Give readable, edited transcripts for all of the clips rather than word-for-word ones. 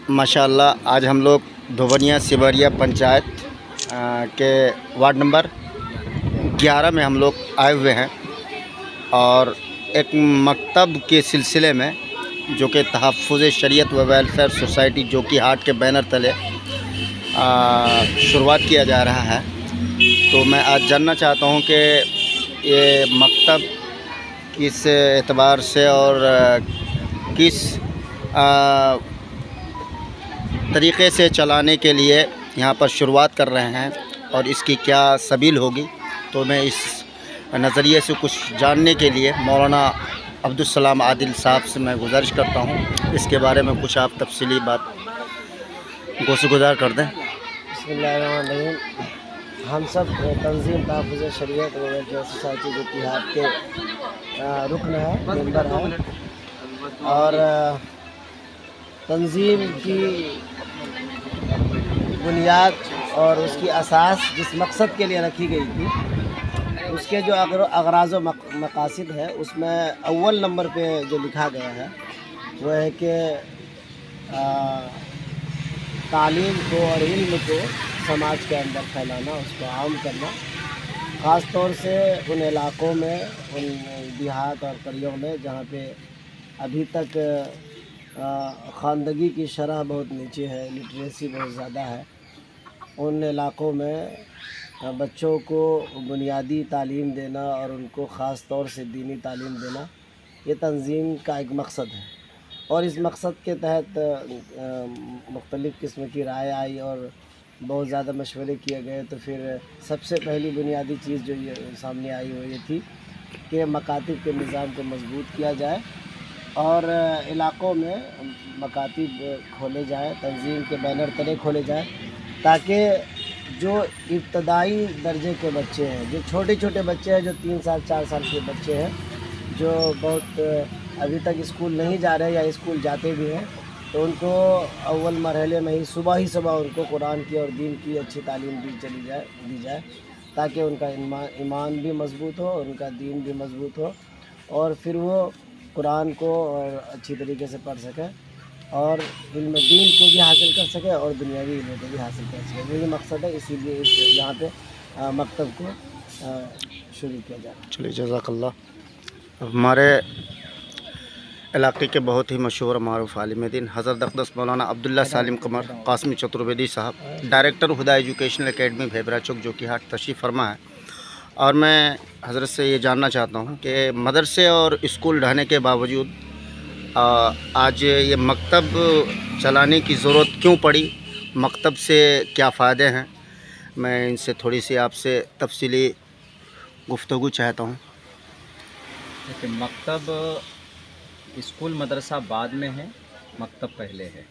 माशाअल्लाह आज हम लोग धोबनिया सिबरिया पंचायत के वार्ड नंबर 11 में हम लोग आए हुए हैं और एक मकतब के सिलसिले में जो कि तहफ़्फ़ुज़ शरीयत व वेलफेयर सोसाइटी जोकी हाट के बैनर तले शुरुआत किया जा रहा है। तो मैं आज जानना चाहता हूं कि ये मकतब किस एतबार से और किस तरीक़े से चलाने के लिए यहाँ पर शुरुआत कर रहे हैं और इसकी क्या सबील होगी। तो मैं इस नज़रिए से कुछ जानने के लिए मौलाना अब्दुल सलाम आदिल साहब से मैं गुजारिश करता हूँ, इसके बारे में कुछ आप तफसीली बात गोशगुजार कर दें। बिस्मिल्लाहिर्रहमानिर्रहीम। हम सब तंजीम तहफ़्फ़ुज़ शरीयत व वेलफेयर सोसाइटी जोकी हाट के रुकन है, मेंबर हैं और तंजीम की बुनियाद और उसकी असास जिस मकसद के लिए रखी गई थी उसके जो अगराज़ व मकासिद है उसमें अव्वल नंबर पे जो लिखा गया है वह है कि तालीम को और इल्म को समाज के अंदर फैलाना, उसको आम करना, ख़ास तौर से उन इलाक़ों में, उन देहात और करियों में जहाँ पे अभी तक ख़वानदगी की शरह बहुत नीचे है, लिटरेसी बहुत ज़्यादा है। उन इलाक़ों में बच्चों को बुनियादी तालीम देना और उनको ख़ास तौर से दीनी तालीम देना ये तंजीम का एक मकसद है। और इस मकसद के तहत मुख्तलिफ़ किस्म की राय आई और बहुत ज़्यादा मशवरे किए गए। तो फिर सबसे पहली बुनियादी चीज़ जो ये सामने आई वो ये थी कि मकातिब के निज़ाम को मजबूत किया जाए और इलाक़ों में मकातिब खोले जाएँ, तंजीम के बैनर तले खोले जाएँ, ताकि जो इब्तदाई दर्जे के बच्चे हैं, जो छोटे छोटे बच्चे हैं, जो 3 साल 4 साल के बच्चे हैं, जो बहुत अभी तक स्कूल नहीं जा रहे या स्कूल जाते भी हैं, तो उनको अव्वल मरहले में ही सुबह उनको कुरान की और दीन की अच्छी तालीम दी जाए ताकि उनका ईमान भी मजबूत हो, उनका दीन भी मजबूत हो और फिर वो कुरान को और अच्छी तरीके से पढ़ सकें और इल्म दीन को भी हासिल कर सके और दुनियावी इल्म को भी हासिल कर सके। यही मकसद है, इसीलिए इस यहाँ पे मकतब को शुरू किया जा रहा है। चलिए, जज़ाकल्लाह। हमारे इलाक़े के बहुत ही मशहूर मारूफ़ आलिम दीन हज़रत अक़दस मौलाना अब्दुल्ला सालिम कमर कासमी चतुर्वेदी साहब, डायरेक्टर हुदा एजुकेशनल एकेडमी भेबरा चौक जोकी हाट तशरीफ़ फरमा है। और मैं हज़रत से ये जानना चाहता हूँ कि मदरसे और स्कूल रहने के बावजूद आज ये मकतब चलाने की ज़रूरत क्यों पड़ी, मकतब से क्या फ़ायदे हैं। मैं इनसे थोड़ी सी आपसे तफसीली गुफ्तगू चाहता हूँ। देखिए, मकतब स्कूल मदरसा बाद में है, मकतब पहले है।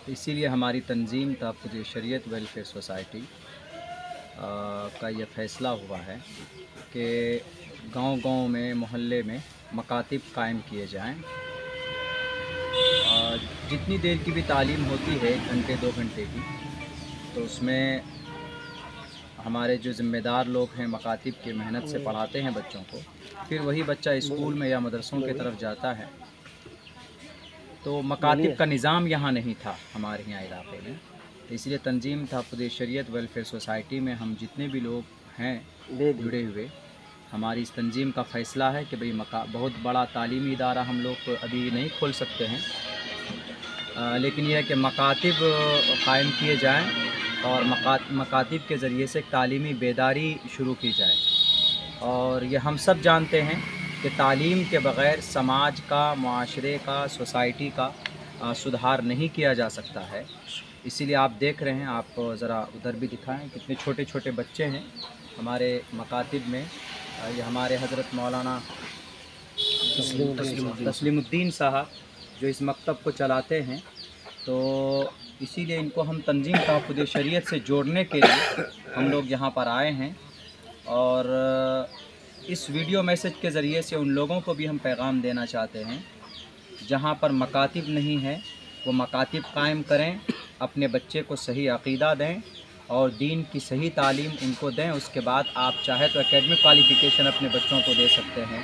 इसीलिए हमारी तंजीम तहफ़्फ़ुज़ शरीयत वेलफेयर सोसाइटी का ये फ़ैसला हुआ है कि गांव-गांव में, मोहल्ले में मकातिब कायम किए जाएं। जितनी देर की भी तालीम होती है, 1 घंटे 2 घंटे की, तो उसमें हमारे जो ज़िम्मेदार लोग हैं मकातिब के मेहनत से पढ़ाते हैं बच्चों को, फिर वही बच्चा स्कूल में या मदरसों की तरफ जाता है। तो मकातिब का निज़ाम यहाँ नहीं था हमारे यहाँ इलाके में, इसलिए तंजीम तहफ़्फ़ुज़ शरीयत वेलफेयर सोसाइटी में हम जितने भी लोग हैं जुड़े हुए, हमारी इस तंजीम का फ़ैसला है कि भाई बहुत बड़ा तालीमी इदारा हम लोग तो अभी नहीं खोल सकते हैं, लेकिन यह है कि मकातिब कायम किए जाएं और मकातिब के ज़रिए से तालीमी बेदारी शुरू की जाए। और ये हम सब जानते हैं कि तालीम के बग़ैर समाज का, मुआशरे का, सोसाइटी का सुधार नहीं किया जा सकता है। इसीलिए आप देख रहे हैं, आप ज़रा उधर भी दिखाएं, कितने छोटे छोटे बच्चे हैं हमारे मकातिब में। ये हमारे हज़रत मौलाना तस्लीमुद्दीन साहब जो इस मकतब को चलाते हैं, तो इसीलिए इनको हम तंजीम तहफ़्फ़ुज़ शरीयत से जोड़ने के लिए हम लोग यहाँ पर आए हैं। और इस वीडियो मैसेज के ज़रिए से उन लोगों को भी हम पैगाम देना चाहते हैं जहाँ पर मकातिब नहीं है वो मकातिब कायम करें, अपने बच्चे को सही अक़ीदा दें और दीन की सही तालीम उनको दें। उसके बाद आप चाहे तो एकेडमिक क्वालिफ़िकेशन अपने बच्चों को दे सकते हैं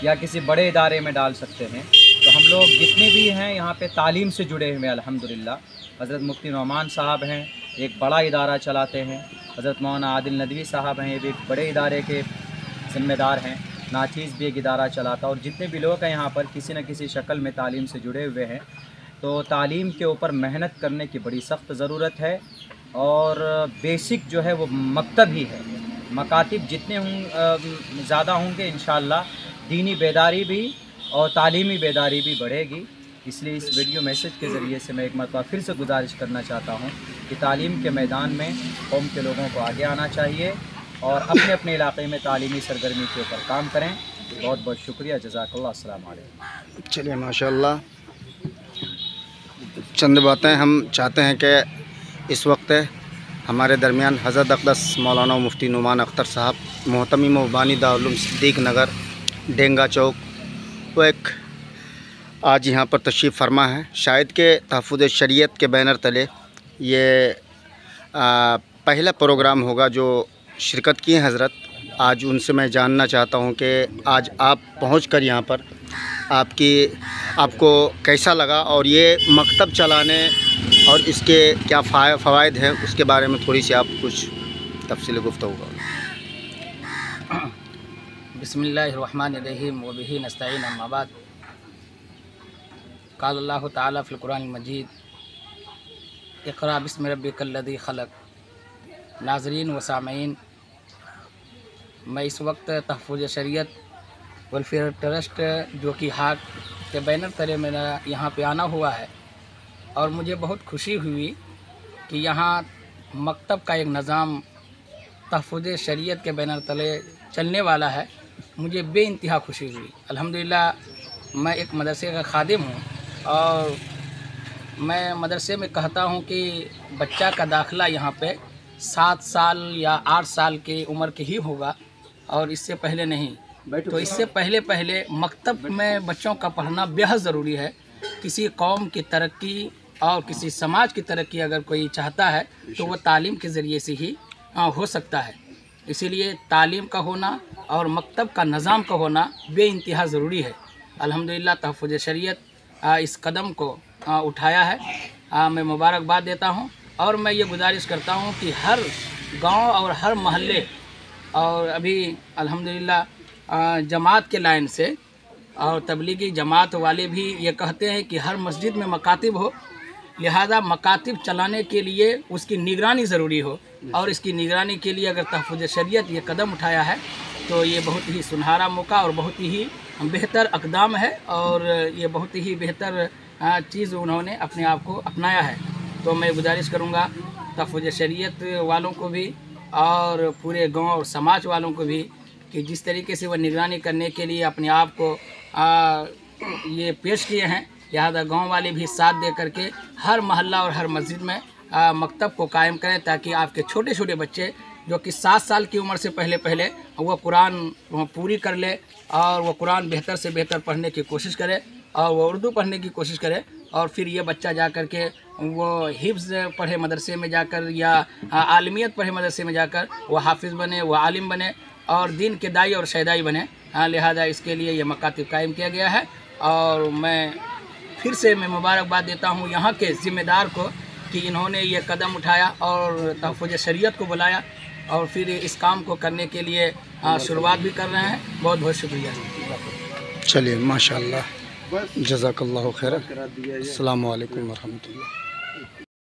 या किसी बड़े इदारे में डाल सकते हैं, तो हम लोग जितने भी हैं यहाँ पे तालीम से जुड़े हुए हैं अल्हम्दुलिल्लाह। हज़रत मुफ्ती नौमान साहब हैं, एक बड़ा इदारा चलाते हैं। हज़रत मौलाना आदिल नदवी साहब हैं, ये भी एक बड़े इदारे के ज़िम्मेदार हैं। नाचीज़ भी एक इदारा चलाता है। और जितने भी लोग हैं यहाँ पर किसी न किसी शक्ल में तालीम से जुड़े हुए हैं। तो तालीम के ऊपर मेहनत करने की बड़ी सख्त ज़रूरत है। और बेसिक जो है वो मकतब ही है। मकातिब जितने ज़्यादा होंगे इंशाअल्लाह दीनी बेदारी भी और तालीमी बेदारी भी बढ़ेगी। इसलिए इस वीडियो मैसेज के ज़रिए से मैं एक मरतबा फिर से गुजारिश करना चाहता हूँ कि तालीम के मैदान में कौम के लोगों को आगे आना चाहिए और अपने अपने इलाके में तालीमी सरगर्मी के ऊपर काम करें। बहुत बहुत शुक्रिया, जज़ाकल्लाह, अस्सलाम वालेकुम। चलिए माशाल्लाह, चंद बातें हम चाहते हैं कि इस वक्त हमारे दरमियान हज़रत अक़दस मौलाना मुफ्ती नुमान अख्तर साहब, मोहतमिम व बानी दारुल उलूम सिद्दीक़ नगर डेंगा चौक, वो एक आज यहाँ पर तशरीफ़ फरमा है। शायद के तहफ़्फ़ुज़ शरीयत के बैनर तले ये पहला प्रोग्राम होगा जो शिरकत की है हज़रत। आज उनसे मैं जानना चाहता हूँ कि आज आप पहुँचकर यहाँ पर आपको कैसा लगा और ये मकतब चलाने और इसके क्या फ़वाइद हैं, उसके बारे में थोड़ी सी आप कुछ तफ़सील गुफ्तगू करो। बिस्मिल्लाहिर्रहमानिर्रहीम व बिही नस्तईन, अम्मा बाद। क़ाल अल्लाहु तआला फ़िल क़ुरानिल मजीद, इक़रा बिस्मि रब्बिकल लज़ी ख़लक़। नाज़रीन व सामीन, मैं इस वक्त तहफ़्फ़ुज़ शरीयत वेलफेयर ट्रस्ट जो कि हाक के बैनर तले मेरा यहाँ पे आना हुआ है और मुझे बहुत खुशी हुई कि यहाँ मकतब का एक निज़ाम तहफ़्फ़ुज़ शरीयत के बैनर तले चलने वाला है। मुझे बेइंतहा खुशी हुई। अल्हम्दुलिल्लाह, मैं एक मदरसे का खादिम हूँ और मैं मदरसे में कहता हूँ कि बच्चा का दाखिला यहाँ पे 7 साल या 8 साल की उम्र के ही होगा और इससे पहले नहीं। तो इससे पहले मकतब में बच्चों का पढ़ना बेहद ज़रूरी है। किसी कौम की तरक्की और किसी समाज की तरक्की अगर कोई चाहता है तो वह तालीम के ज़रिए से ही हो सकता है। इसीलिए तालीम का होना और मकतब का निज़ाम का होना बेइंतहा ज़रूरी है। अल्हम्दुलिल्लाह, तहफ़्फ़ुज़ शरीयत इस कदम को उठाया है। मैं मुबारकबाद देता हूँ और मैं ये गुजारिश करता हूँ कि हर गांव और हर महल्ले और अभी अल्हम्दुलिल्लाह जमात के लाइन से और तबलीगी जमात वाले भी ये कहते हैं कि हर मस्जिद में मकातिब हो, लिहाजा मकातिब चलाने के लिए उसकी निगरानी ज़रूरी हो और इसकी निगरानी के लिए अगर तहफ़्फ़ुज़ शरीयत ये कदम उठाया है तो ये बहुत ही सुनहरा मौका और बहुत ही बेहतर अक़दाम है और ये बहुत ही बेहतर चीज़ उन्होंने अपने आप को अपनाया है। तो मैं गुजारिश करूँगा तहफ़्फ़ुज़ शरीयत वालों को भी और पूरे गाँव और समाज वालों को भी कि जिस तरीके से वह निगरानी करने के लिए अपने आप को ये पेश किए हैं, लिहाजा गांव वाले भी साथ दे करके हर मोहल्ला और हर मस्जिद में मकतब को कायम करें ताकि आपके छोटे छोटे बच्चे जो कि 7 साल की उम्र से पहले वह कुरान पूरी कर ले और वह कुरान बेहतर से बेहतर पढ़ने की कोशिश करे और वह उर्दू पढ़ने की कोशिश करे और फिर ये बच्चा जा कर के वो हिफ्ज़ पढ़े मदरसे में जाकर या आलिमियत पढ़े मदरसे में जाकर वह हाफिज़ बने, वह आलिम बने और दीन के दाई और शहदाई बने। लिहाजा इसके लिए ये मकातिब कायम किया गया है और मैं फिर से मुबारकबाद देता हूँ यहाँ के ज़िम्मेदार को कि इन्होंने ये कदम उठाया और तहफ़्फ़ुज़ शरीयत को बुलाया और फिर इस काम को करने के लिए शुरुआत भी कर रहे हैं। बहुत बहुत शुक्रिया। चलिए माशाअल्लाह, जज़ाकल्लाहु खैरन। अस्सलामु अलैकुम व रहमतुल्लाह।